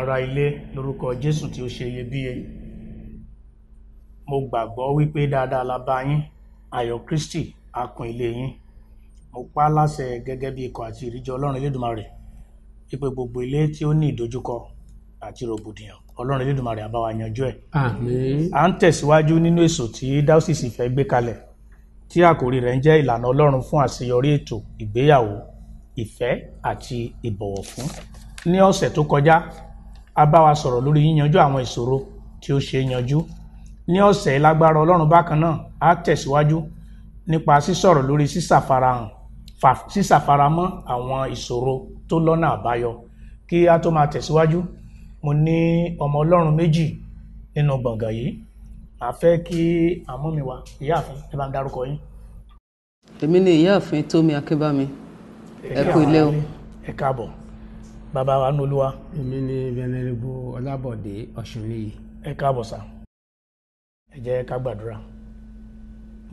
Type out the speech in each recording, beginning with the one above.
ará ilé lórúkọ Jésù tí ó ṣe iyebíye. Mo gbàgbọ́ wípé dáadáa la bá yín, ayọ̀ Kristi á kún ilé yín. Mo pa á láṣẹ gẹ́gẹ́ bí ikọ̀ àti ìríjọ Ọlọ́run Elédùmarè wípé gbogbo ilé tí ó ní ìdojúkọ àti rògbòdìyàn Ọlọ́run Elédùmarè á bá wa yanjú ẹ̀. Àmín. À ń tẹ̀síwájú nínú èso tí dáósìsì fẹ́ gbé kalẹ̀ tí àkòrí rẹ̀ ń jẹ́ ìlànà Ọlọ́run fún àṣeyọrí ètò ìgbéyàwó, ìfẹ́ àti ìbọ̀wọ̀ fún. Ní ọ̀sẹ̀ tó kọjá a bá wa sọ̀rọ̀ lórí yíyanjú àwọn ìṣòro tí ó ṣe yanjú. Ní ọ̀sẹ̀ lágbára Ọlọ́run bákan náà á tẹ̀síwájú nípa sísọ̀rọ̀ lórí sísàfaramọ́ àwọn ìṣòro tó lọ́nà àbáyọ. Kí a tó máa tẹ̀síwájú, mo ní ọmọ Ọlọ́run méjì nínú gbọ̀ngàn yìí. A fẹ́ kí àmọ́ mi wá, ìyáàfin ẹ bá ń dárúkọ yín. Èmi ni ìyáàfin Tómi Akínbámi. Ẹ kú ilé o. Ẹ káàbọ̀. Bàbá wa nínú Olúwa. Èmi ni Venerable Ọlábọ̀dé Ọ̀ṣunníyì. Ẹ káàbọ̀ sà. Ẹ jẹ́ ká gbàdúrà.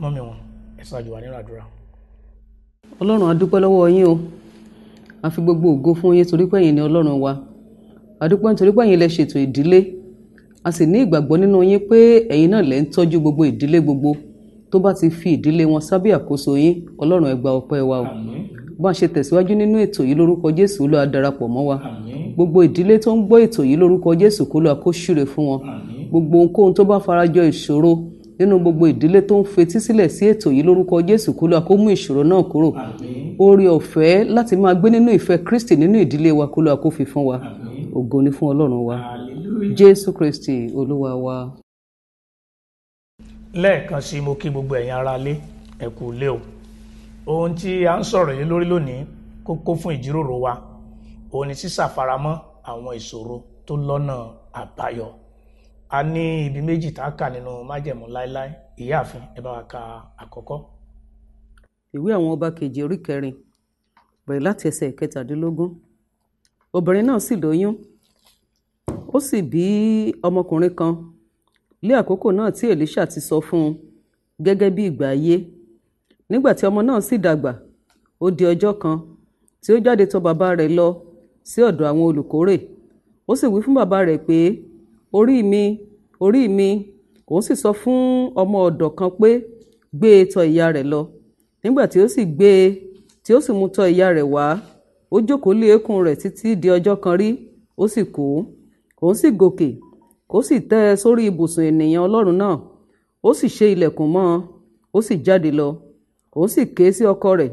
Mọ́mì wọn, ẹ ṣáájú wa nínú àdúrà. Ọlọ́run a dúpẹ́ lọ́wọ́ yín o. A fi gbogbo ògo fún yín torí pé ẹ̀yin ni Ọlọ́run wa. A dúpẹ́ nítorí pé ẹ̀yin lẹ ṣètò ìdílé. A sì ní ìgbàgbọ́ nínú yín pé ẹ̀yin náà lẹ ń tọ́jú gbogbo ìdílé gbogbo tó bá ti fi ìdílé wọn sábẹ́ àkóso yín. Ọlọ́run ẹ gba ọpẹ́ wa o. Àmín. Bá a ṣe tẹ̀síwájú nínú ètò yìí lórúkọ Jésù Olúwa darapọ̀ mọ́ wa. Àmín. Gbogbo ìdílé tó ń gbọ́ ètò yìí lórúkọ Jésù kó Olúwa kó ṣíre fún wọn. Àmín. Gbogbo ohunkóhun tó bá farajọ ìṣòro nínú gbogbo ìdílé tó ń fetí sílẹ̀ sí ètò yìí lórúkọ Jésù kó Olúwa kó mú ìṣòro náà kúrò. Àmín. Oore ọ̀fẹ́ láti máa gbé nínú ìfẹ́ Kristi nínú ìdílé wa kó Olúwa kó fi fún wa. Àmín. Ògo ni fún Ọlọ́run wa. Hallelujah. Jésù Kristi Olúwa wa. Lẹ́ẹ̀kan sí mo kí gbogbo ẹ̀yin ará ilé, ẹ kú ilé o. Ohun tí a ń sọ̀rọ̀ yìí lórí lónìí kókó fún ìjíròrò wa òun ni sísàfaramọ́ àwọn ìṣòro tó lọ́nà àbáyọ. A ní ibi méjì tá a kà nínú májẹ̀mú láéláé. Ìyáàfin ẹ bá wa ka àkọ́kọ́. Ìwé àwọn ọba kejì orí 4 bẹ̀rẹ̀ láti ẹsẹ̀ 17. Obìnrin náà sì lóyún, ó sì bí ọmọkùnrin kan lé àkókò náà tí Èlíṣà ti sọ fún un gẹ́gẹ́ bí ìgbà ayé. Nígbà tí ọmọ náà sì dàgbà, ó di ọjọ́ kan tí ó jáde tọ̀ bàbá rẹ̀ lọ sí ọ̀dọ̀ àwọn olùkórè. Ó sì wí fún bàbá rẹ̀ pé, orí mi, orí mi. Òun sì sọ fún ọmọ ọ̀dọ̀ kan pé, gbé e tọ̀ ìyá rẹ̀ lọ. Nígbà tí ó sì gbé e, tí ó sì mú tọ̀ ìyá rẹ̀ wá, ó jókòó lé eékún rẹ̀ títí di ọjọ́ kan rí, ó sì kú. Òun sì gòkè, ó sì tẹ́ ẹ sórí ibùsùn ènìyàn Ọlọ́run náà, ó sì ṣe ilẹ̀kùn mọ́ ọn, ó sì jáde lọ. Òun sì ké sí ọkọ rẹ̀,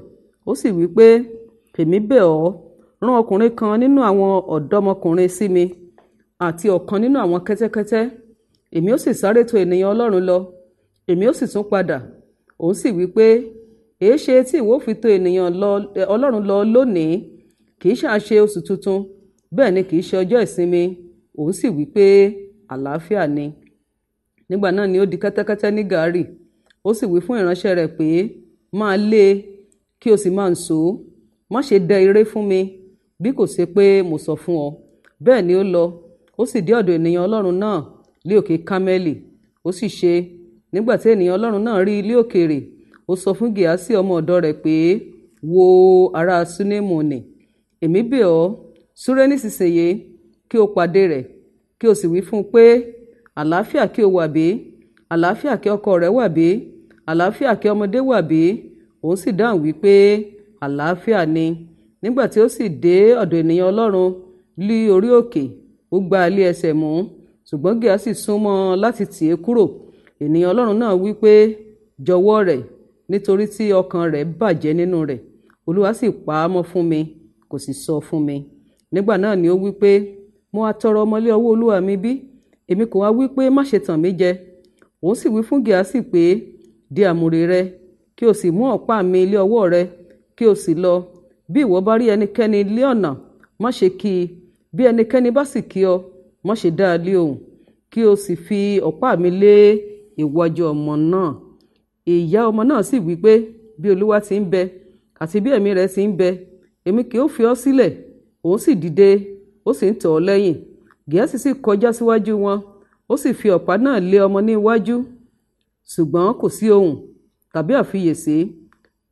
ó sì wí pé, èmi bẹ̀ ọ́, rán ọkùnrin kan nínú àwọn ọ̀dọ́mọkùnrin sí mi, àti ọ̀kan nínú àwọn kẹ́tẹ́kẹ́tẹ́. Èmi ó sì sáré tọ̀ ènìyàn Ọlọ́run lọ, èmi ó sì tún padà. Òun sì wí pé, èéṣe tí ìwọ fi tọ̀ ènìyàn Ọlọ́run lọ lónìí? Kì í ṣàṣe oṣù tuntun, bẹ́ẹ̀ ni kì í ṣe ọjọ́ ìsinmi. Òun sì wí pé, àlàáfíà ni. Nígbà náà ni ó di kẹ́tẹ́kẹ́tẹ́ ní gàárì. Ó sì wí fún ìránṣẹ́ rẹ̀ pé, máa lé e, kí o sì máa ǹṣó. Má ṣe dẹ iré fún mi, bí kò ṣe pé mo sọ fún ọ. Bẹ́ẹ̀ ni ó lọ, ó sì dé ọ̀dọ̀ ènìyàn Ọlọ́run náà lé òkè Kámẹ́lì. Ó sì ṣe, nígbà tí ènìyàn Ọlọ́run náà rí ilé òkèèrè, ó sọ fún Gèhásì ọmọ ọ̀dọ̀ rẹ̀ pé, wo ará Súnémù nì. Èmi bẹ̀ ọ́, súré nísinsìnyí kí o pàdé rẹ̀, kí o sì wí fún un pé, àlàáfíà kí o wà bí? Àlàáfíà kí ọkọ rẹ̀ wà bí? Àlàáfíà kí ọmọdé wà bí? Òun sì dáhùn wípé, àlàáfíà ni. Nígbà tí ó sì dé ọ̀dọ̀ ènìyàn Ọlọ́run lí orí òkè, ó gbá a lé ẹsẹ̀ mú, ṣùgbọ́n Gèhásì súnmọ́ láti tì í kúrò. Ènìyàn Ọlọ́run náà wí pé, jọ̀wọ́ rẹ̀, nítorí tí ọkàn rẹ̀ bàjẹ́ nínú rẹ̀. Olúwa sì pa á mọ́ fún mi, kò sì sọ fún mi. Nígbà náà ni ó wí pé, mo wá tọrọ ọmọ lé ọwọ́ olúwa mi bí? Èmi kò wá wí pé má ṣe tàn mí jẹ. Òun sì wí fún Gèhásì pé, di àmùrè rẹ, kí o sì mú ọ̀pá mi lé ọwọ́ rẹ, kí o sì lọ. Bí ìwọ bá rí ẹnikẹ́ni lé ọ̀nà, má ṣe kì í. Bí ẹnikẹ́ni bá sì kì ọ, má ṣe dá a lé ohùn. Kí o sì fi ọ̀pá mi lé iwájú ọmọ náà. Ìyá ọmọ náà sì wí pé, bí Olúwa ti ń bẹ, àti bí ẹ̀mí rẹ̀ ti ń bẹ, èmi kì ó fi ọ́ sílẹ̀. Òun sì dìde, ó sì ń tọ̀ ọ́ lẹ́yìn. Gèhásì sì kọjá síwájú wọn, ó sì fi ọ̀pá náà lé ọmọ ní iwájú, ṣùgbọ́n kò sí ohùn tàbí àfiyèsí.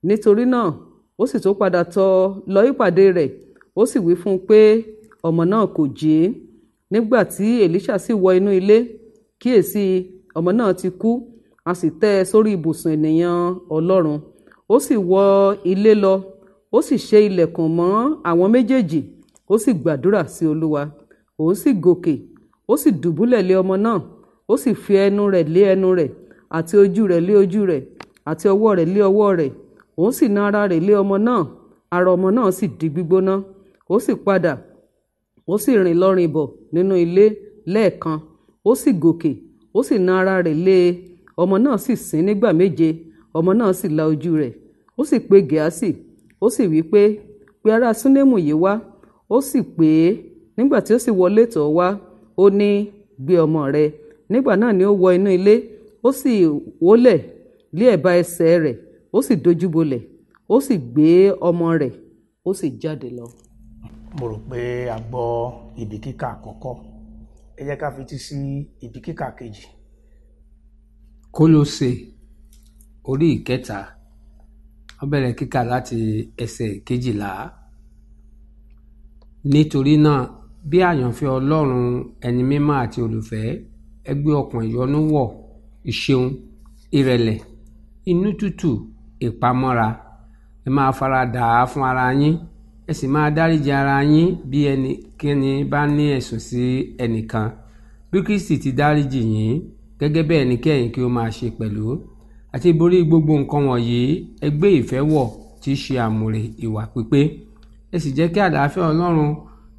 Nítorí náà ó sì tún padà tọ̀ lọ ìpàdé rẹ̀, ó sì wí fún un pé ọmọ náà kò jí. nígbà tí Èlíṣà sì wọ inú ilé, kíyèsí ọmọ náà ti kú, a sì tẹ́ ẹ sórí ibùsùn ènìyàn Ọlọ́run. Ó sì wọ ilé lọ, ó sì ṣe ilẹ̀kùn mọ́ àwọn méjèèjì, ó sì gbàdúrà sí Olúwa. Òun sì gòkè, ó sì dùbúlẹ̀ lé ọmọ náà, ó sì fi ẹnu rẹ̀ lé ẹnu rẹ̀, àti ojú rẹ̀ lé ojú rẹ̀, àti ọwọ́ rẹ̀ lé ọwọ́ rẹ̀. Òun sì na ara rẹ̀ lé ọmọ náà, ara ọmọ náà sì di gbígbóná. Ó sì padà, ó sì rìn lọ rìn bọ̀ nínú ilé lẹ́ẹ̀kan. Ó sì gòkè, ó sì na ara rẹ̀ lé e. Ọmọ náà sì sín nígbà 7. Ọmọ náà sì la ojú rẹ̀. Ó sì pe Gèásì, ó sì wí pé, pe ará Súnémù yìí wá. Ó sì pè é. Nígbà tí ó sì wọlé tọ̀ wá, ó ní, gbé ọmọ rẹ̀. Nígbà náà ni ó wọ inú ilé, ó sì wólẹ̀ lé ẹ̀bá ẹsẹ̀ rẹ̀, ó sì dojúbolẹ̀, ó sì gbé ọmọ rẹ̀, ó sì jáde lọ. Mo rò pé a gbọ́ ibi kíkà àkọ́kọ́. Ẹ jẹ́ ká fetí sí ibi kíkà kejì. Kólósè orí 3, ó bẹ̀rẹ̀ kíkà láti ẹsẹ̀ 12. Nítorí náà, bí àyànfẹ́ Ọlọ́run ẹni mímọ́ àti olùfẹ́, ẹ gbé ọkàn ìyọ́nú wọ̀, ìṣeun, ìrẹ̀lẹ̀, inú tútù, ìpamọ́ra. Ẹ máa faradà á fún ara yín, ẹ sì máa dáríjì ara yín bí ẹnikẹ́ni bá ní ẹ̀sùn sí ẹnìkan. Bí Kristi ti dáríjì yín, gẹ́gẹ́ bẹ́ẹ̀ ni kẹ́yìn kí ó máa ṣe pẹ̀lú. Àti borí gbogbo nǹkan wọ̀nyí, ẹ gbé ìfẹ́ wọ̀, tí í ṣe àmùrè ìwà pípé. Ẹ sì jẹ́ kí àlàáfíà Ọlọ́run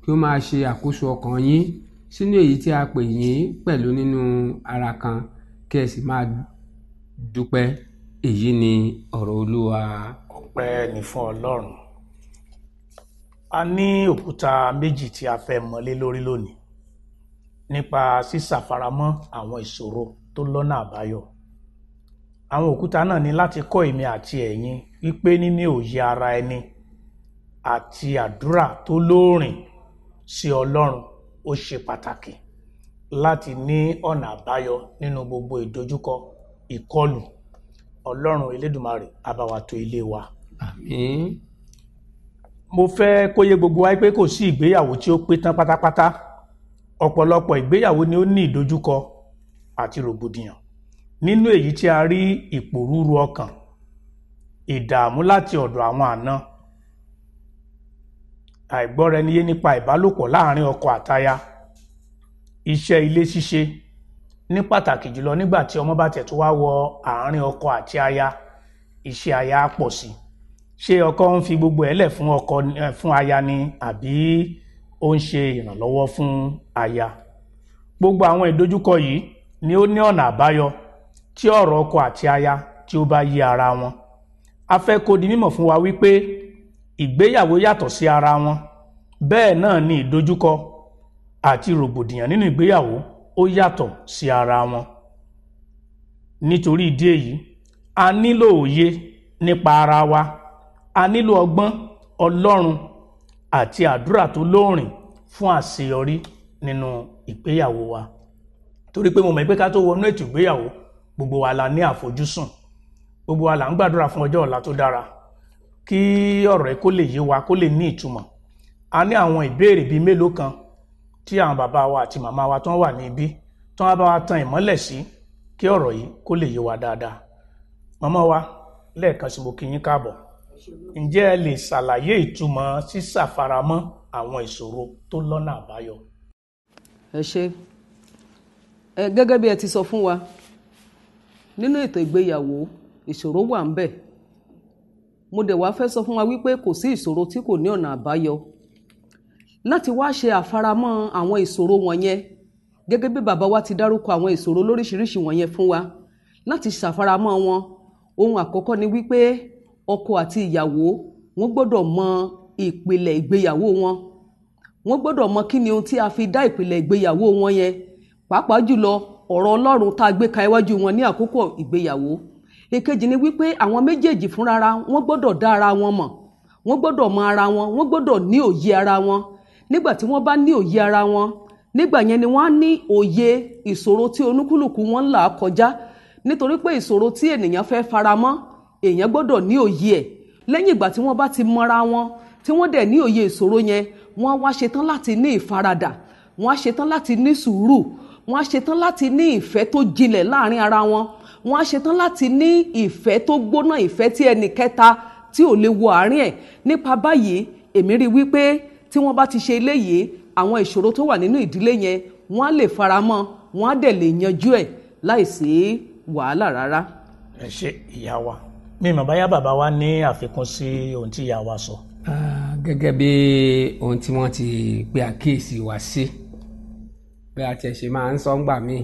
kí ó máa ṣe àkóso ọkàn yín sínú èyí tí a pè yín pẹ̀lú nínú ara kan, kí ẹ sì máa dúpẹ́. Èyí ni ọ̀rọ̀ Olúwa. Ọpẹ́ ni fún Ọlọ́run. A ní òkúta méjì tí a fẹ́ mọ́lé lórí lónìí nípa sísàfaramọ́ àwọn ìṣòro tó lọ́nà àbáyọ. Àwọn òkúta náà ní láti kọ́ èmi àti ẹ̀yin wípé níní òye ara ẹni àti àdúrà tó lóòrìn sí Ọlọ́run ó ṣe pàtàkì láti ní ọ̀nà àbáyọ nínú gbogbo ìdojúkọ, ìkọlù. Ọlọ́run Elédùmarè á bá wa tò ilé wa. Àmín. Mo fẹ́ kó yé gbogbo wa pé kò sí ìgbéyàwó tí ó pé tán pátápátá. Ọ̀pọ̀lọpọ̀ ìgbéyàwó ni ó ní ìdojúkọ àti rògbòdìyàn. Nínú èyí tí a rí ìpòrúru ọkàn, ìdààmú láti ọ̀dọ̀ àwọn àna, àìgbọ́ra-ẹni-yé nípa ìbálòpọ̀ láàrin ọkọ àtaya, iṣẹ́ ilé ṣíṣe, ní pàtàkì jùlọ nígbà tí ọmọ bá tẹ̀tú wá wọ àárín ọkọ àti aya, iṣẹ́ aya á pọ̀ sí. Ṣé ọkọ ń fi gbogbo ẹ̀lẹ̀ fún aya ni àbí ó ń ṣe ìrànlọ́wọ́ fún aya? Gbogbo àwọn ìdojúkọ yìí ni ó ní ọ̀nà àbáyọ tí ọ̀rọ̀ ọkọ àti aya tí ó bá yé ara wọn. A fẹ́ kó di mímọ̀ fún wa wípé ìgbéyàwó yàtọ̀ sí ara wọn, bẹ́ẹ̀ náà ni ìdojúkọ àti rògbòdìyàn nínú ìgbéyàwó ó yàtọ̀ sí ara wọn. Nítorí ìdí èyí, a nílò òye nípa ara wa, a nílò ọgbọ́n Ọlọ́run àti àdúrà tó lóòrìn fún àṣeyọrí nínú ìgbéyàwó wa. Torí pé mo mọ̀ pé ká tó wọnú ètò ìgbéyàwó, gbogbo wa la ní àfojúsùn, gbogbo wa la ń gbàdúrà fún ọjọ́ ọ̀la tó dára, kí ọ̀rọ̀ ẹ̀ kó lè yé wa, kó lè ní ìtumọ̀. A ní àwọn ìbéèrè bíi mélòó kan tí àwọn bàbá wa àti màmá wa tó wà ní ibi tó wá bá wa tan ìmọ́lẹ̀ sí kí ọ̀rọ̀ yìí kó lè yé wa dáadáa. Màmá wa, lẹ́ẹ̀kan sí mo kí yín káàbọ̀. Ǹjẹ́ ẹ lè ṣàlàyé ìtumọ̀ sísàfaramọ́ àwọn ìṣòro tó lọ́nà àbáyọ? Ẹ ṣé. Gẹ́gẹ́ bí ẹ ti sọ fún wa, nínú ètò ìgbéyàwó ìṣòro wà ń bẹ̀. Mo dẹ̀ wá fẹ́ sọ fún wa wípé kò sí ìṣòro tí kò ní ọ̀nà àbáyọ. Láti wá ṣe àfaramọ́ àwọn ìṣòro wọ̀nyẹn, gẹ́gẹ́ bí bàbá wa ti dárúkọ àwọn ìṣòro lóríṣiríṣi wọ̀nyẹn fún wa, láti ṣàfaramọ́ wọn, ohun àkọ́kọ́ ni wípé ọkọ àti ìyàwó wọ́n gbọ́dọ̀ mọ ìpìlẹ̀ ìgbéyàwó wọn. Wọ́n gbọ́dọ̀ mọ kí ni ohun tí a fi dá ìpìlẹ̀ ìgbéyàwó wọn yẹn, pàápàá jùlọ ọ̀rọ̀ Ọlọ́run tá a gbé ka iwájú wọn ní àkókò ìgbéyàwó. Èkejì ni wípé àwọn méjèèjì fúnra wọn gbọ́dọ̀ dá ara wọn mọ̀, wọ́n gbọ́dọ̀ mọ ara wọn, wọ́n gbọ́dọ̀ ní òye ara wọn. Nígbà tí wọ́n bá ní òye ara wọn, nígbà yẹn ni wọ́n á ní òye ìṣòro tí olúkúlùkù wọn ń là kọjá. Nítorí pé ìṣòro tí ènìyàn fẹ́ faramọ́, èèyàn gbọ́dọ̀ ní òye ẹ̀. Lẹ́yìn ìgbà tí wọ́n bá ti mọra wọn, tí wọ́n dẹ̀ ní òye ìṣòro yẹn, wọ́n wá ṣetán láti ní ìfaradà wọ́n á ṣetán láti ní sùúrù, wọ́n á ṣetán láti ní ìfẹ́ tó jinlẹ̀ láàrin ara wọn, wọ́n á ṣetán láti ní ìfẹ́ tó gbóná, ìfẹ́ tí ẹnì kẹta tí ò lè wọ àárín ẹ̀. Nípa báyìí èmi rí wípé tí wọ́n bá ti ṣe eléyìí, àwọn ìṣòro tó wà nínú ìdílé yẹn wọ́n á lè faramọ́, wọ́n á dẹ̀ lè yanjú ẹ̀ láìsí wàhálà rárá. ẹ ṣé ìyá wa, mi mọ̀ báyá bàbá wa ní àfikún sí ohun tí ìyá wa sọ. Gẹ́gẹ́ bí ohun tí wọ́n ti pe àkíyèsí wa sí, bí a ti ṣe máa ń sọ ńgbà míì,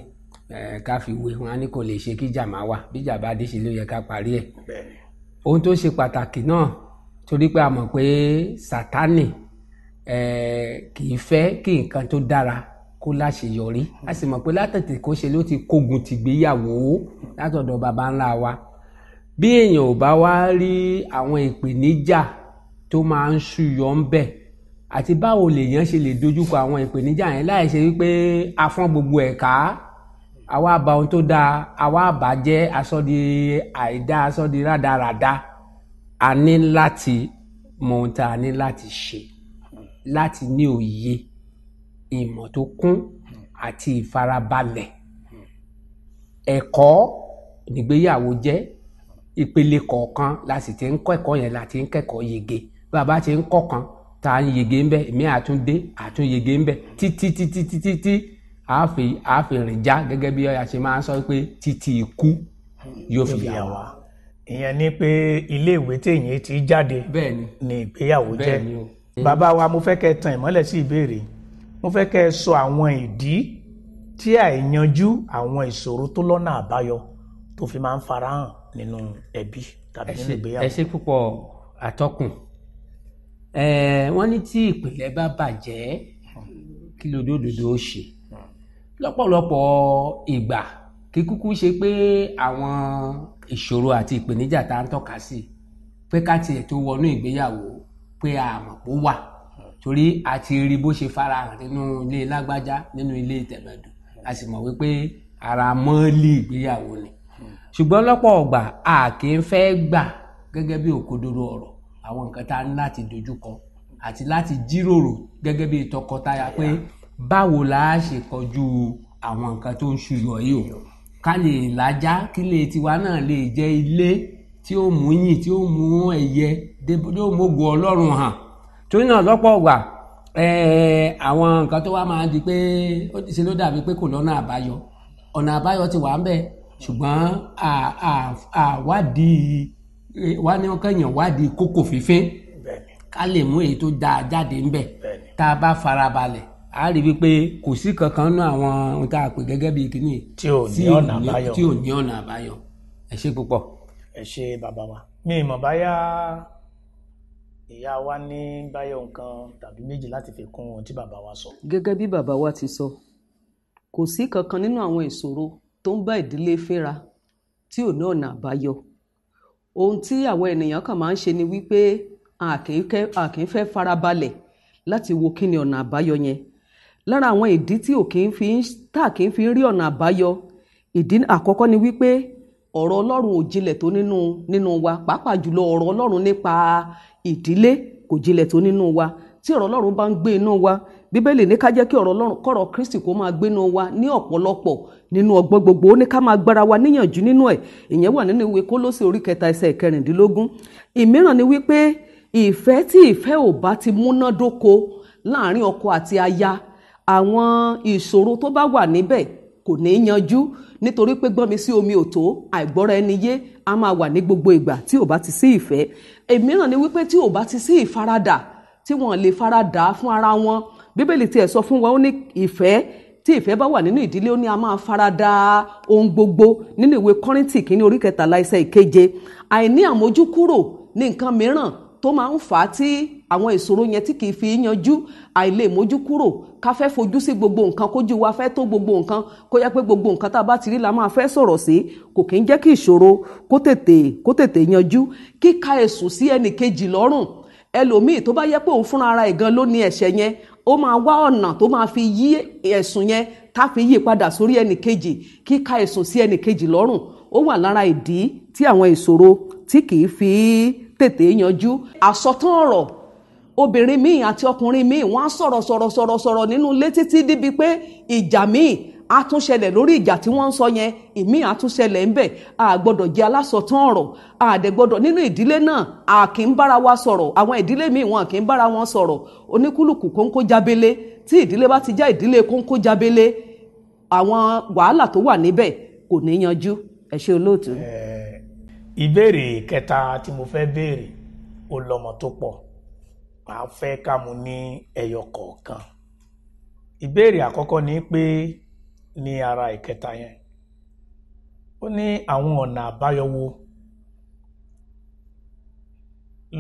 ká fi wé wọn á ní kò lè ṣe kí ìjà máa wà, bí ìjà bá dé sí ló yẹ ká parí ẹ̀. Ohun tó ṣe pàtàkì náà, torí pé a mọ̀ pé Sátánì kì í fẹ́ kí nǹkan tó dára kó láṣeyọrí. A sì mọ̀ pé látètè kó ṣe ló ti kógun tìgbéyàwó látọ̀dọ̀ baba ńlá wa. Bí èèyàn ò bá wá rí àwọn ìpèníjà tó máa ń ṣúyọ ń bẹ̀, àti báwo lèèyàn ṣe lè dojúkọ àwọn ìpèníjà yẹn láì ṣe wípé a fọ́n gbogbo ẹ̀ ká, àwa bà ohun tó dáa, àwa bàjẹ́, asọ́di àìdá, asọ́di rádaràda. A ní láti mọ ohun tá a ní láti ṣe, láti ní òye, ìmọ̀ tó kún àti ìfarabalẹ̀. Ẹ̀kọ́ nígbéyàwó jẹ́ ìpele kọ̀ọ̀kan, la sì ti ń kọ́ ẹ̀kọ́ yẹn, la ti ń kẹ́kọ̀ọ́ yege. Bàbá ti ń kọ́ kan tá a ń yege ń bẹ, èmi àtúndé àtúnyege ń bẹ títí àáfi rìn já, gẹ́gẹ́ bí a ṣe máa ń sọ pé títí ikú yóò fi yà wá. Ìyẹn ni pé ilé ìwé téèyàn ti jáde ni ìgbéyàwó jẹ́. Bàbá wa, mo fẹ́ kẹ́ tan ìmọ́lẹ̀ sí ìbéèrè, mo fẹ́ kẹ́ sọ àwọn ìdí tí àìyanjú àwọn ìṣòro tó lọ́nà àbáyọ tó fi máa ń farahàn nínú ẹbí tàbí nínú ìgbéyàwó. Ẹ ṣé púpọ̀ atọ́kùn. Wọ́n ní tí ìpìlẹ̀ bá bàjẹ́ kí lódòdó ó ṣe. Lọ́pọ̀lọpọ̀ ìgbà kí kúkú ṣe pé àwọn ìṣòro àti ìpèníjà tá ń tọ́ka sí pé ká tiẹ̀ tó wọnú ìgbéyàwó pé a mọ̀ pó wà, torí a ti rí bó ṣe farahàn nínú ilé lágbájá, nínú ilé tẹ̀mẹ̀dù, a sì mọ̀ wípé ara mọ́lì ìgbéyàwó ni. Ṣùgbọ́n lọ́pọ̀ ọgbà a kì í fẹ́ gbà gẹ́gẹ́ bí òkodoro ọ̀rọ̀ àwọn nǹkan tá ní láti dojúkọ àti láti jíròrò gẹ́gẹ́ bí tọkọtaya pé báwo la ṣe kọjú àwọn nǹkan tó ń ṣúyọ yìí o, ká lè lájá kí lè tiwa náà lè jẹ́ ilé tí ó mú yìn, tí ó mú ẹ̀yẹ, tí ó mógo Ọlọ́run hàn. Torí náà lọ́pọ̀ ọgbà àwọn nǹkan tó wá máa di pé ó ti ṣe ló dàbí pé kò lọ́nà àbáyọ. Ọ̀nà àbáyọ ti wà ń bẹ̀, ṣùgbọ́n wá ní ọkànyàn wádìí kókò fífín ká lè mú èyí tó dáa jáde ń bẹ̀. Tá a bá farabalẹ̀ a rí wípé kò sí kankan nínú àwọn ohun tá a pè gẹ́gẹ́ bí kíní tí ò ní ọ̀nà àbáyọ. Ẹ ṣé púpọ̀. Ẹ ṣé bàbá wa. Mi ìmọ̀ báyá ìyá wa ní báyọ̀ nǹkan tàbí méjì láti fi kún ohun tí bàbá wa sọ. Gẹ́gẹ́ bí bàbá wa ti sọ, kò sí kankan nínú àwọn ìṣòro tó ń bá ìdílé fínra tí ò ní ọ̀nà àbáyọ. Ohun tí àwọn ènìyàn kan máa ń ṣe ni wípé a kì í fẹ́ farabalẹ̀ láti wo kí ni ọ̀nà àbáyọ yẹn. Lára àwọn ìdí tí tá kì í fi rí ọ̀nà àbáyọ, ìdí àkọ́kọ́ ni wípé ọ̀rọ̀ Ọlọ́run ò jinlẹ̀ tó nínú wa, pàápàá jùlọ ọ̀rọ̀ Ọlọ́run nípa ìdílé kò jinlẹ̀ tó nínú wa. Tí ọ̀rọ̀ Ọlọ́run bá ń gbé inú wa, Bíbélì ní ká jẹ́ kí ọ̀rọ̀ Ọlọ́run, kọ́rọ̀ Kristi kó máa gbé inú wa ní ọ̀pọ̀lọpọ̀ nínú ọgbọ́n gbogbo. Ó ní ká máa gbára wa níyànjú nínú ẹ̀. Ìyẹn wà nínú ìwé Kólósè orí 3 ẹsẹ̀ 16. Ìmíràn ni wípé ìfẹ́ tí ìfẹ́ ò bá ti múnádóko láàrin ọkọ àti aya, àwọn ìṣòro tó bá wà níbẹ̀ kò ní yanjú, nítorí pé gbọ́n mi sí omi ò tó, àìgbọ́ra ẹni yé a máa wà ní gbogbo ìgbà tí ò bá ti sí ìfẹ́. Ìmíràn ni wípé tí ò bá ti sí ìfaradà, tí wọ́n lè faradà fún ara wọn. Bíbélì tiẹ̀ sọ fún wa, ó ní ìfẹ́, tí ìfẹ́ bá wà nínú ìdílé, ó ní a máa faradà ohun gbogbo, nínú ìwé Kọ́ríńtì kìíní orí 13 ẹsẹ̀ 7. Àìní àmójúkúrò ní nǹkan mìíràn tó máa ń fà á tí àwọn ìṣòro yẹn tí kìí fi yanjú. Àìlè mójúkúrò, ká fẹ́ fojú sí gbogbo nǹkan, kójú wa fẹ́ tó gbogbo nǹkan, kó yẹ pé gbogbo nǹkan tá a bá ti rí la máa fẹ́ sọ̀rọ̀ sí, kò kí ń jẹ́ kí ìṣòro kó tètè yanjú. Kíka ẹ̀sùn sí ẹnì kejì lọ́rùn, ẹlòmíì tó bá yẹ pé òun fúnra ara ẹ̀ gan ló ní ẹ̀ṣẹ̀ yẹn, ó máa wá ọ̀nà tó máa fi yí ẹ̀sùn yẹn tá fi yí padà sórí ẹnì kejì. Kíka ẹ̀sùn sí ẹnì kejì lọ́rùn ó wà lára ìdí tí àwọn ìṣòro tí kìí fi tètè yanjú. Àsọtán ọ̀rọ̀ obìnrin míì àti ọkùnrin míì wọ́n á sọ̀rọ̀ nínú ilé títí débi pé ìjà míì á tún ṣẹlẹ̀ lórí ìjà tí wọ́n ń sọ yẹn, ìmíì á tún ṣẹlẹ̀ ńbẹ̀. A gbọ́dọ̀ jẹ́ alásọtán ọ̀rọ̀, a dẹ̀ gbọ́dọ̀ nínú ìdílé náà a kì í bára wa sọ̀rọ̀. Àwọn ìdílé míì wọn kì í bára wọn sọ̀rọ̀, oníkúlùkù kóńkó jábélé. Tí ìdílé bá ti já ìdílé kóńkó jábélé, àwọn wàhálà tó wà níbẹ̀ kò ní yanjú. Ẹ ṣé olóòtú. Ìbéèrè kẹta tí mo fẹ́ béèrè ó lọ́mọ tó pọ̀, màá fẹ́ ká mú ní ẹyọ kọ̀ọ̀kan. Ìbéèrè àkọ́kọ́ ni pé ní ara ìkẹta yẹn, ó ní àwọn ọ̀nà àbáyọ wo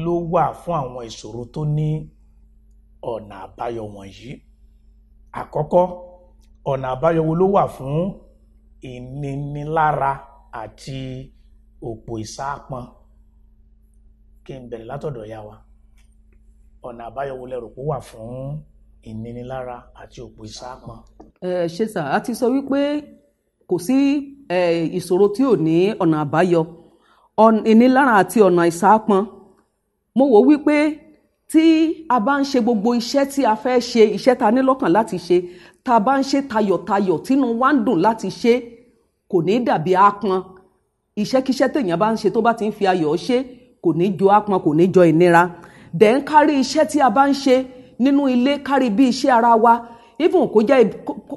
ló wà fún àwọn ìṣòro tó ní ọ̀nà àbáyọ wọ̀nyí. Àkọ́kọ́, ọ̀nà àbáyọ wo ló wà fún ìnínilára àti òpó ìsápọn? Kí n bẹ̀rẹ̀ látọ̀dọ̀ ìyá wa. Ọ̀nà àbáyọ wo lẹ rò pé wà fún ìnínilára àti òpó ìsápọn? Ṣé sà, a ti sọ wípé kò sí ìṣòro tí ò ní ọ̀nà àbáyọ. Ìnílára àti ọ̀nà ìsápọn, mo wò wípé tí a bá ń ṣe gbogbo iṣẹ́ tí a fẹ́ ṣe, iṣẹ́ ta ní lọ́kàn láti ṣe, tá a bá ń ṣe tayọ̀tayọ̀ tínú wa ń dùn láti ṣe, kò ní dàbí ápọn. Iṣẹ́kíṣẹ́ téèyàn bá ń ṣe tó bá ti ń fi ayọ̀ ṣe, kò ní jọ ápọn, kò ní jọ ìnira. Dẹ̀ ń kárí iṣẹ́ tí a bá ń ṣe nínú ilé, kárí bí iṣẹ́ ara wa, even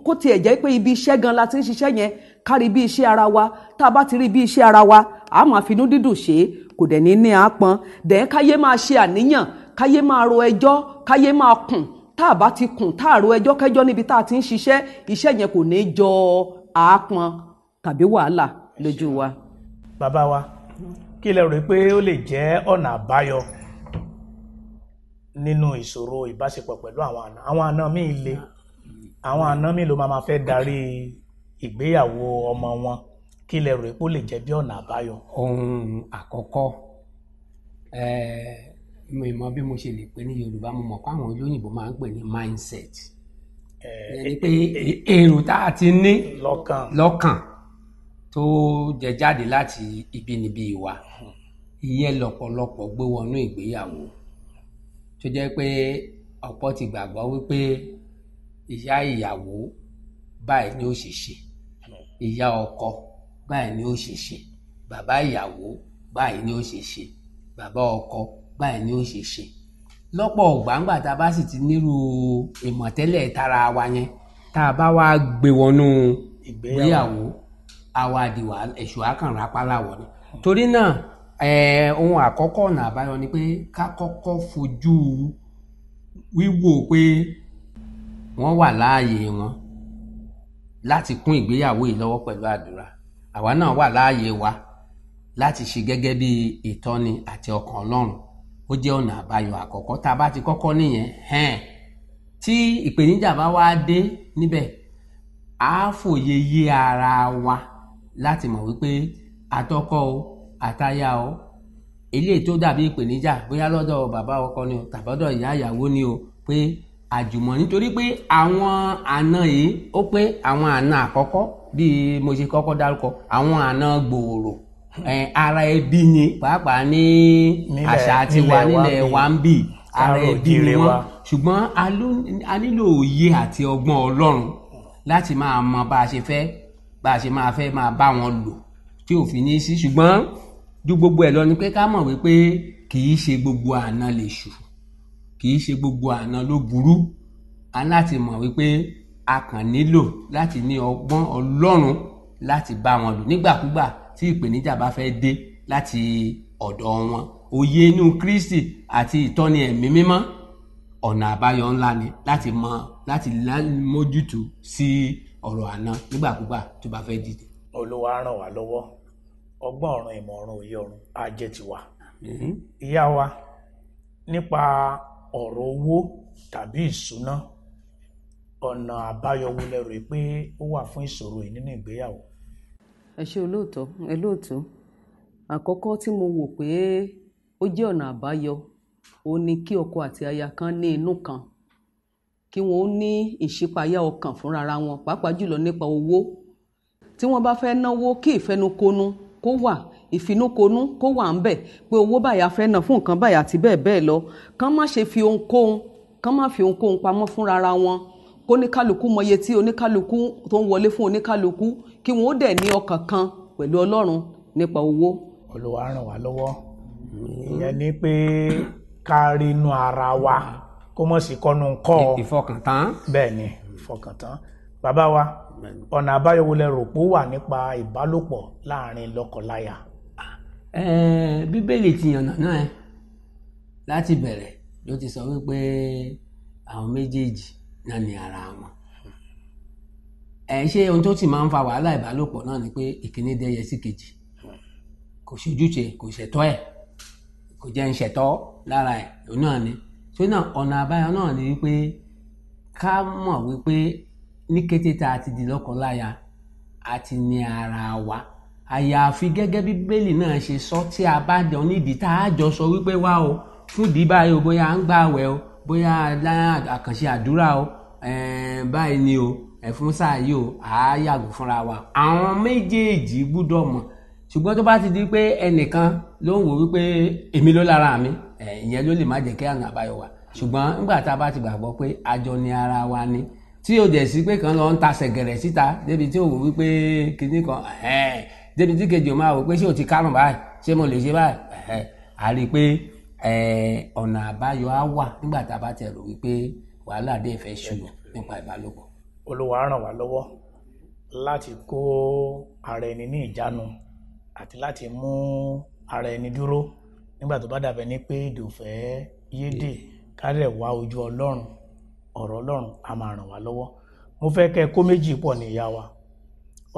kó tiẹ̀ jẹ́ pé ibi iṣẹ́ gan la ti ń ṣiṣẹ́ yẹn, kárí bí iṣẹ́ ara wa. Tá a bá ti rí bí iṣẹ́ ara wa, a máa finú dídùn ṣe, kò dẹ̀ ní ápọn. Dẹ̀ ń káyé máa ṣe àníyàn, káyé máa ro ẹjọ́, káyé máa kùn. Tá a bá ti kùn, tá a ro ẹjọ́ kẹjọ́ níbi tá a ti ń ṣiṣẹ́, iṣẹ́ yẹn kò ní jọ àápọn tàbí wàhálà lójú wa. Bàbá wa, kí lẹ rò pé ó lè jẹ́ ọ̀nà àbáyọ nínú ìṣòro ìbáṣepọ̀ pẹ̀lú àwọn àna? Àwọn àna míì le, àwọn àna míì ló máa fẹ́ darí ìgbéyàwó ọmọ wọn. Kí lẹ rò pé ó lè jẹ́ bí ọ̀nà àbáyọ? Ohun àkọ́kọ́, mo mọ̀ bí mo ṣe lè pè ní Yorùbá, mo mọ̀ pé àwọn olóyìnbó máa ń pè ní mindset. Ẹni pé èrò tá a ti ní lọ́kàn tó jẹ jáde láti ibinibí wa, ìyẹn lọ́pọ̀lọpọ̀ gbé wọnú ìgbéyàwó, tó jẹ́ pé ọ̀pọ̀ ti gbàgbọ́ wípé ìyá ìyàwó báyìí ni ó ṣe ṣe, ìyá ọkọ báyìí ni ó ṣe ṣe, bàbá ìyàwó báyìí ni ó ṣe ṣe, bàbá ọkọ báyìí ni ó ṣe ṣe. Lọ́pọ̀ gbàǹgbà tá a bá sì ti nírú ìmọ̀tẹ́lẹ̀ tara wa yẹn, tá a bá wá gbé wọnú ìgbéyàwó, àwa àdìwà èṣù àkànrápálá wọ̀ ni. Torí náà ohun àkọ́kọ́ ọ̀nà àbáyọ ni pé ká kọ́kọ́ fojú wíwò pé wọ́n wà láàyè wọn láti kún ìgbéyàwó yìí lọ́wọ́ pẹ̀lú àdúrà. Àwa náà wà láàyè wa láti ṣe gẹ́gẹ́ bí ìtọ́ni àti ọkàn Ọlọ́run. Ó jẹ́ ọ̀nà àbáyọ àkọ́kọ́. Tá a bá ti kọ́kọ́ nìyẹn, tí ìpèníjà bá wá dé níbẹ̀, á fòye yé ara wa láti mọ̀ wípé àtọkọ o àtaya o, eléyìí tó dàbí ìpèníjà bóyá lọ́dọ̀ bàbá ọkọ ni o tàbí ọ̀dọ̀ ìyá ìyàwó ni o, pé àjùmọ̀, nítorí pé àwọn àna yìí, ó pé àwọn àna àkọ́kọ́ bí mo ṣe kọ́kọ́ dárúkọ, àwọn àna gbòòrò, ara ẹbí ni, pàápàá ní àṣà tiwa nílẹ̀ wa ń bì, ara ẹbí ni wọ́n. Ṣùgbọ́n a nílò òye àti ọgbọ́n Ọlọ́run láti máa mọ bá a ṣe máa fẹ́ máa bá wọn lò tí ò fi ní sí. Ṣùgbọ́n ju gbogbo ẹ̀ lọ ni pé ká mọ̀ wípé kì í ṣe gbogbo àna lè ṣù, kì í ṣe gbogbo àna ló burú. A láti mọ̀ wípé a kàn nílò láti ní ọgbọ́n Ọlọ́run láti bá wọn lò nígbàkúgbà tí ìpèníjà bá fẹ́ dé láti ọ̀dọ̀ wọn. Òye inú Kristi àti ìtọ́ni ẹ̀mí mímọ́, ọ̀nà àbáyọ ńlá ni láti mójútó sí ọ̀rọ̀ àná nígbàkúgbà tó bá fẹ́ dìde. Olúwa ràn wá lọ́wọ́, ọgbọ́n ọ̀run, ìmọ̀ ọ̀run, òye ọ̀run á jẹ́ tiwa. Ìyá wa, nípa ọ̀rọ̀ owó tàbí ìṣúná, ọ̀nà àbáyọ wo lẹ rò pé ó wà fún ìṣòro yìí nínú ìgbéyàwó? Ẹ ṣé olóòtú. Àkọ́kọ́ tí mo wò pé ó jẹ́ ọ̀nà àbáyọ, ó ní kí ọkọ àti aya kan ní inú kan, kí wọ́n ó ní ìṣípayá ọkàn fúnra wọn, pàápàá jùlọ nípa owó. Tí wọ́n bá fẹ́ náwó, kí ìfẹnukonu kó wà, ìfinúkonú kó wà ń bẹ̀ pé owó báyìí a fẹ́ ná fún nǹkan báyìí àti bẹ́ẹ̀ bẹ́ẹ̀ lọ. Kán má ṣe fi ohunkóhun pamọ́ fúnra wọn, kó oníkálukú mọ iye tí oníkálukú tó ń wọlé fún oníkálukú, kí wọ́n ó dẹ̀ ní ọkàn kan pẹ̀lú Ọlọ́run nípa owó. Olúwa ràn wá lọ́wọ́. Ìyẹn ni pé ká rí inú ara wa kó mọ̀ sí kọ́nu kọ́. Ìfọkàntán. Bẹ́ẹ̀ ni, ìfọkàntán. Bàbá wa, ọ̀nà àbáyọ wo lẹ rò pé ó wà nípa ìbálòpọ̀ láàrin lọ́kọláya? Bíbélì ti yànnà náà láti bẹ̀rẹ̀ ló ti sọ wípé àwọn méjèèjì náà ní ara wọn. Ṣé ohun tó sì máa ń fa wàhálà ìbálòpọ̀ náà ni pé ìkíní dẹ́yẹ sí kejì, kò ṣojúṣe, kò ṣẹ̀tọ́ ẹ̀, kò jẹ́ ń ṣẹ̀tọ́ lára ẹ̀, òun náà ni. Ṣé náà ọ̀nà àbáyọ náà ni wípé ká mọ̀ wípé ní kété tá a ti di lọ́kọláya a ti ní ara wa, àyàfi gẹ́gẹ́ bí Bíbélì náà ṣe sọ tí a bá jọ níbi tá a jọ sọ wípé wá o fún ìdí báyìí o, bóyá à ń gbààwẹ̀ o, bóyá àkànṣe àdúrà o, báyìí ni o, fún sáà yìí o, à á yàgò fúnra wa. Àwọn méjèèjì gbúdọ̀ mọ̀. Ṣùgbọ́n tó bá ti di pé ẹnìkan ló ń wò wípé èmi ló lára mi, ìyẹn ló lè má jẹ́ kí ọ̀nà àbáyọ wà. Ṣùgbọ́n nígbà tá a bá ti gbàgbọ́ pé àjọ ni ara wa ni, tí ó dẹ̀ sí pé kan lọ ń ta sẹ̀gẹ̀rẹ̀ síta débi tí ó wò wípé kinní kan débi tí kejì ò máa wò pé ṣé o ti kárùn báyìí, ṣé mo lè ṣe báyìí, a rí i pé ọ̀nà àbáyọ á wà nígbà tá a bá tẹ̀ rò wípé wàhálà dé fẹ́ ṣùgbọ́n nípa ìbálòpọ̀. Olúwa ràn wá lọ́wọ́ láti kó ara ẹni ní ìjánu àti láti mú ara ẹni dúró nígbà tó bá dàbẹ̀ ní pé èdè ò fẹ́ yédè, ká rẹ̀ wá ojú Ọlọ́run, ọ̀rọ̀ Ọlọ́run á máa ràn wá lọ́wọ́. Mo fẹ́ kẹ́ kó méjì pọ̀ ní ìyá wa.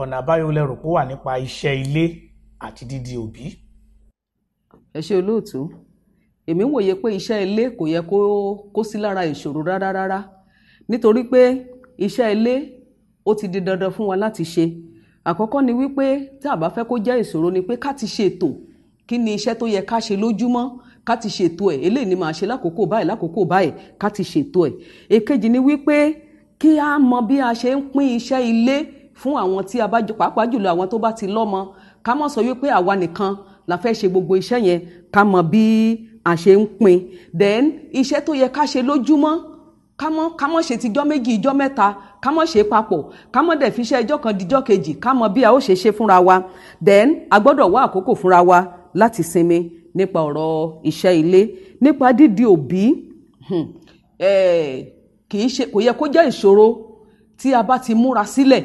Ọ̀nà àbáyọ lẹ rò pé wà nípa iṣẹ́ ilé àti dídi òbí? Ẹ ṣé olóòtú. Èmi wòye pé iṣẹ́ ilé kò yẹ kó sí lára ìṣòro rárá, nítorí pé iṣẹ́ ilé ó ti di dandan fún wa láti ṣe. Àkọ́kọ́ ni wípé tí a bá fẹ́ kó jẹ́ ìṣòro ni pé ká ti ṣètò kí ni iṣẹ́ tó yẹ ká ṣe lójúmọ́, ká ti ṣètò ẹ̀, eléyìí ni màá ṣe lákòókò báyìí, ká ti ṣètò ẹ̀. Èkejì ni wípé kí a mọ bí a ṣe ń pín iṣẹ́ ilé fún àwọn tí a bá jọ, pàápàá jùlọ àwọn tó bá ti lọ́mọ. Ká má sọ wípé àwa nìkan la fẹ́ ṣe gbogbo iṣẹ́ yẹn, ká mọ bí a ṣe ń pín. Then iṣẹ́ tó yẹ ká ṣe lójúmọ́, ká mọ́ ṣe ti ijọ́ méjì ijọ́ mẹ́ta, ká mọ́ ṣe papọ̀, ká mọ́ dẹ̀ fi iṣẹ́ ijọ́ kan dijọ́ kejì, ká mọ bí a ó ṣe fúnra wa. Then a gbọ́dọ̀ wá àkókò fúnra wa láti sinmi nípa ọ̀rọ̀ iṣẹ́ ilé. Nípa dídi òbí, kò yẹ kó jẹ́ ìṣòro tí a bá ti múra sílẹ̀.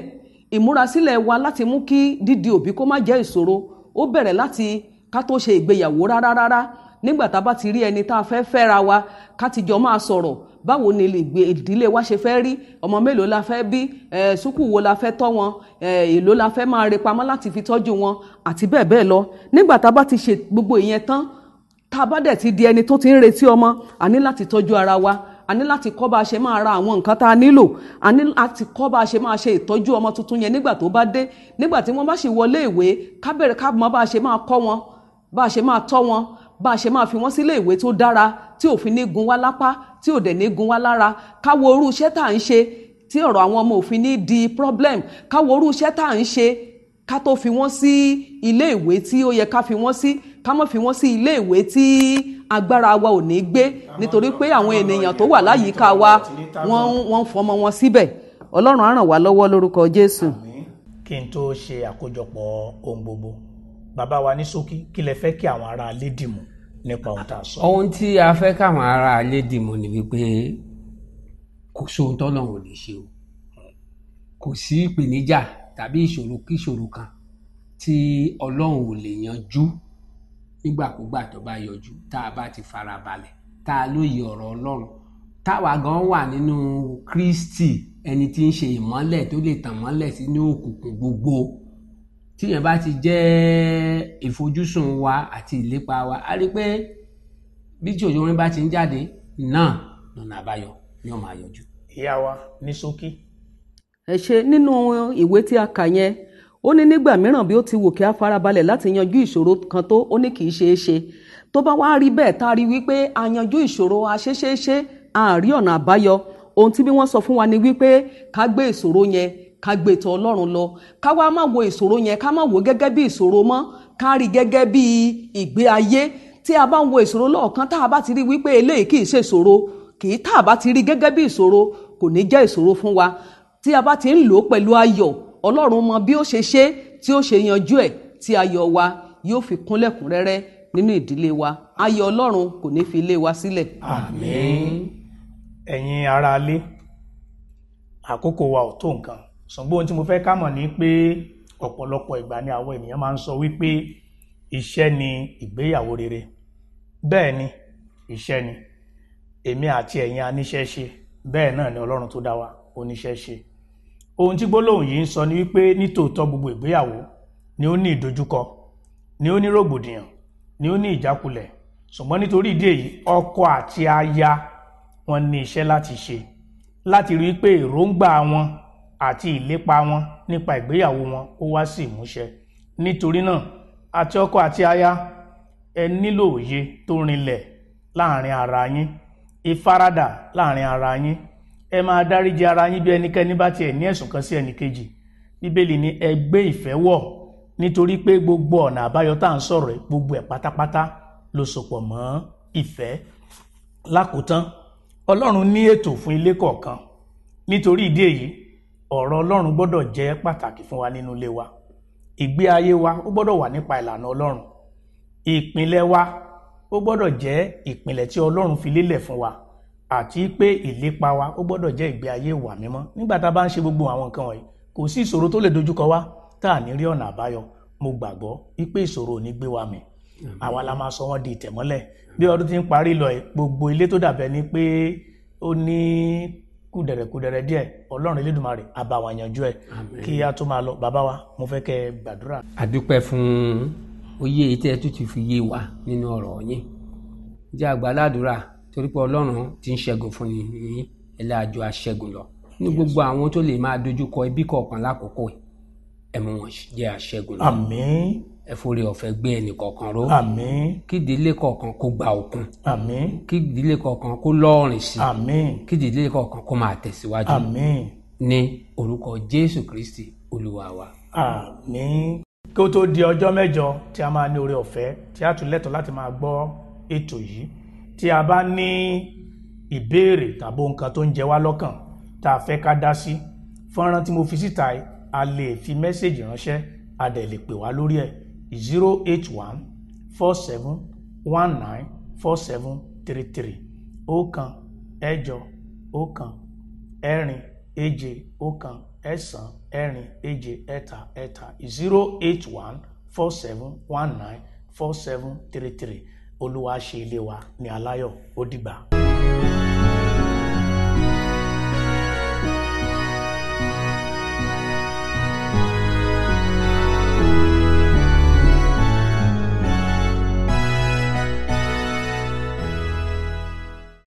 Ìmúrasílẹ̀ wa láti mú kí dídi òbí kó má jẹ́ ìṣòro, ó bẹ̀rẹ̀ láti ká tó ṣe ìgbéyàwó rárá. Nígbà tá a bá ti rí ẹni tá a fẹ́ fẹ́ra wa, ká ti jọ máa sọ̀rọ̀ báwo ni ìdílé wa ṣe fẹ́ rí, ọmọ mélòó la fẹ́ bí, sùkúù wo la fẹ́ tọ́ wọn, èló la fẹ́ máa re pamọ́ láti fi tọ́jú wọn àti bẹ́ẹ̀ bẹ́ẹ̀ lọ. Nígbà tá a bá ti ṣe gbogbo ìyẹn tán, tá a bá dẹ̀ ti di ẹni tó ti ń retí ọmọ, a ní láti tọ́jú ara wa, a ní láti kọ́ bá a ṣe máa ra àwọn nǹkan tá a nílò, a ní láti kọ́ bá a ṣe máa ṣe ìtọ́jú ọmọ tuntun yẹn nígbà tó bá dé. Nígbà tí wọ́n bá ṣì wọlé ìwé, ká bẹ̀rẹ̀ ká mọ̀ bá a ṣe máa kọ́ wọn, bá a ṣe máa tọ́ wọn, bá a ṣe máa fi wọ́n sílé ìwé tó dára, tí ò fi ní gun wá lápá, tí ò dẹ̀ ní gun wá lára. Ká wo irú iṣẹ́ tá à ń ṣe tí ọ̀rọ̀ àwọn ọmọ ò fi ní di problem. Ká wo irú iṣẹ́ tá à ń ṣe ká tó fi wọ́n sí ilé ìwé tí ó yẹ ká fi wọ́n sí, ká má fi wọ́n sí ilé ìwé tí agbára wa ò ní gbé, nítorí pé àwọn ènìyàn tó wà láyìíká wa wọ́n ń fọmọ wọn síbẹ̀. Ọlọ́run á ràn wá lọ́wọ́ lórúkọ Jésù. Kí n tó ṣe àkójọpọ̀ ohun gbogbo, bàbá wa ní ṣókí, kí lẹ fẹ́ kí àwọn ará ilé dìmú nípa ohun tá a sọ? Ohun tí a fẹ́ káwọn ará ilé dìmú ni wípé kò sóhun tọ́lọ́run ò lè ṣe o. Kò sí ìpèníjà tàbí ìṣòro kí ìṣòro kan tí Ọlọ́run ò lè yanjú nígbàkúgbà tó bá yọjú, tá a bá ti fara balẹ̀, tá a lóye ọ̀rọ̀ Ọlọ́run, táwa gan wà nínú Kristi, ẹni tí ń ṣe ìmọ́lẹ̀ tó lè tàn mọ́lẹ̀ sínú òkùnkùn gbogbo. Tíyẹn bá ti jẹ́ ìfojúsùn wa àti ìlépa wa, a rí pé bí tí òjò bá ti ń jáde náà lọ́nà àbáyọ ni ó máa yọjú. Ìyá wa ní ṣókí. Ẹ ṣe nínú ìwé tí a kà yẹn, ó ní nígbà mìíràn bí ó ti wù kí a farabalẹ̀ láti yanjú ìṣòro kan tó, ó ní kì í ṣeé ṣe. Tó bá wá rí bẹ́ẹ̀ tá a rí wípé a yanjú ìṣòro a rí ọ̀nà àbáyọ, ohun tí bí wọ́n sọ fún wa ni wípé ká gbé ìṣòro yẹn ká gbé tọ̀ Ọlọ́run lọ, ká wá má wo ìṣòro yẹn, ká má wo gẹ́gẹ́ bí ìṣòro mọ́, ká rí gẹ́gẹ́ bí ìgbé ayé. Tí a bá ń wo ìṣòro lọ́ọ̀kan, tá a bá ti rí wípé eléyìí kì í ṣe ìṣòro, tá a bá ti rí gẹ́gẹ́ bí ìṣòro, kò ní jẹ́ ìṣòro fún wa. Tí a bá ti ń lò ó pẹ̀lú ayọ̀, Ọlọ́run mọ bí ó ṣe ṣe, tí ó ṣe yanjú ẹ̀, tí ayọ̀ wa yóò fi kúnlẹ̀kúnrẹ́rẹ́ nínú ìdílé wa. Ayọ̀ Ọlọ́run kò ní fi ilé wa sílẹ̀. Àmín. Ẹ̀yin ará ilé, àkókò wa ò tó nǹkan, ṣùgbọ́n ohun tí mo fẹ́ ká mọ̀ ni pé ọ̀pọ̀lọpọ̀ ìgbà ni àwọn ènìyàn máa ń sọ wípé iṣẹ́ ni ìgbéyàwó rere. Bẹ́ẹ̀ ni, iṣẹ́ ni. Èmi àti ẹ̀yin aníṣẹ́ ṣe, bẹ́ẹ̀ náà ni Ọlọ́run tó dá wa oníṣẹ́ ṣe. Ohun tí gbólóhùn yìí ń sọ ni wípé nítòótọ́ gbogbo ìgbéyàwó ni ó ní ìdojúkọ, ni ó ní rògbòdìyàn, ni ó ní ìjákulẹ̀. Ṣùgbọ́n nítorí ìdí èyí, ọkọ àti aya wọn ní iṣẹ́ láti ṣe, láti rí pé èròǹgbà wọn àti ìlépa wọn nípa ìgbéyàwó wọn ó wá sí ìmúṣẹ. Nítorí náà, àti ọkọ àti aya, ẹ nílò òye tó rinlẹ̀ láàrin ara yín, ìfaradà láàrin ara yín. Ẹ máa dáríjì ara yín bí ẹnikẹ́ni bá tiẹ̀ ní ẹ̀sùn kan sí ẹnìkejì. Bíbélì ní ẹ gbé ìfẹ́ wọ̀, nítorí pé gbogbo ọ̀nà àbáyọ tá à ń sọ̀rọ̀ gbogbo ẹ̀ pátápátá ló sopọ̀ mọ́ ìfẹ́. Lákòótán, Ọlọ́run ní ètò fún ilé kọ̀ọ̀kan. Nítorí ìdí èyí, ọ̀rọ̀ Ọlọ́run gbọ́dọ̀ jẹ́ pàtàkì fún wa nínú ilé wa. Ìgbé ayé wa ó gbọ́dọ̀ wà nípa ìlànà Ọlọ́run. Ìpìnlẹ̀ wa ó gbọ́dọ̀ jẹ́ ìpìnlẹ̀ tí Ọlọ́run fi lélẹ̀ fún wa, àti pé ìlépa wa ó gbọ́dọ̀ jẹ́ ìgbé ayé ìwà mímọ́. Nígbà tá a bá ń ṣe gbogbo àwọn nǹkan wọ̀nyí, kò sí ìṣòro tó lè dojúkọ wá tá à ní rí ọ̀nà àbáyọ. Mo gbàgbọ́ wípé ìṣòro ò ní gbé wa mì. Àwa la máa sọ wọ́n di ìtẹ̀mọ́lẹ̀. Bí ọdún ti ń parí lọ, gbogbo ilé tó dàbẹ́ ni pé ó ní kùdẹ̀rẹ̀kùdẹ̀rẹ̀ díẹ̀, Ọlọ́run Elédùmarè á bá wa yanjú ẹ̀. Kí a tó máa lọ, bàbá wa, mo fẹ́ kẹ́ ẹ gbàdúrà. A dúpẹ́ fún oyè tí ẹ tún ti fi yé wa nínú ọ̀rọ̀ yín. Jẹ́ àgbàládùúrà torí pé Ọlọ́run ti ń ṣẹ́gun fún yín, ẹlẹ́àjọ aṣẹ́gun lọ. Ní gbogbo àwọn tó lè máa dojúkọ ibi kọ̀ọ̀kan lákòókò, ẹ mú wọn jẹ́ aṣẹ́gun lọ. Àmín. Ẹ forí ọ̀fẹ́ gbé ẹnì kọ̀ọ̀kan ró. Àmín. Kí ìdílé kọ̀ọ̀kan kó gba òkun. Àmín. Kí ìdílé kọ̀ọ̀kan kó lọ́ọ̀rìn sí. Àmín. Kí ìdílé kọ̀ọ̀kan kó máa tẹ̀síwájú. Àmín. Ní orúkọ Jésù Kristi Olúwa wa. Àmín. Kí ó tó di ọjọ́ mẹ́jọ tí a máa ní oore ọ̀fẹ́ tí a tún lẹ́tọ̀ọ́ láti máa gbọ́ ètò yìí, tí a bá ní ìbéèrè tàbí nǹkan tó ń jẹ wá lọ́kàn tá a fẹ́ ká dá sí, fọ́nrán tí mo fi síta yìí, a lè fi mẹ́sẹ̀gì ránṣẹ́, a dẹ̀ lè pè wá lórí ẹ̀ 081 47 19 4733 ọ̀kan ẹ̀jọ ọ̀kan ẹ̀rin èje ọ̀kan ẹ̀sán ẹ̀rin èje ẹ̀ta ẹ̀ta 081 47 19 4733. Olúwa ṣe ilé wa ní aláyọ̀. Ó dìgbà.